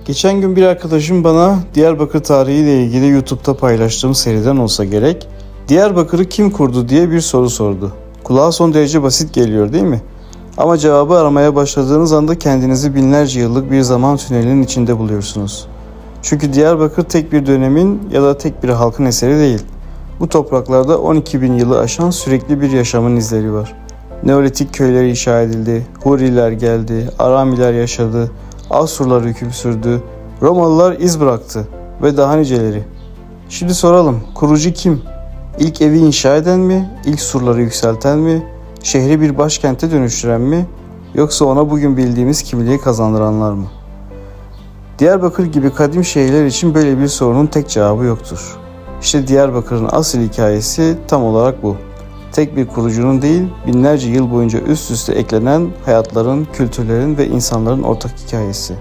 Geçen gün bir arkadaşım bana Diyarbakır tarihi ile ilgili YouTube'da paylaştığım seriden olsa gerek, Diyarbakır'ı kim kurdu diye bir soru sordu. Kulağa son derece basit geliyor değil mi? Ama cevabı aramaya başladığınız anda kendinizi binlerce yıllık bir zaman tünelinin içinde buluyorsunuz. Çünkü Diyarbakır tek bir dönemin ya da tek bir halkın eseri değil. Bu topraklarda 12 bin yılı aşan sürekli bir yaşamın izleri var. Neolitik köyler inşa edildi, Huriler geldi, Aramiler yaşadı, Asurlar hüküm sürdü, Romalılar iz bıraktı ve daha niceleri. Şimdi soralım, kurucu kim? İlk evi inşa eden mi, ilk surları yükselten mi, şehri bir başkente dönüştüren mi, yoksa ona bugün bildiğimiz kimliği kazandıranlar mı? Diyarbakır gibi kadim şehirler için böyle bir sorunun tek cevabı yoktur. İşte Diyarbakır'ın asıl hikayesi tam olarak bu. Tek bir kurucunun değil, binlerce yıl boyunca üst üste eklenen hayatların, kültürlerin ve insanların ortak hikayesi.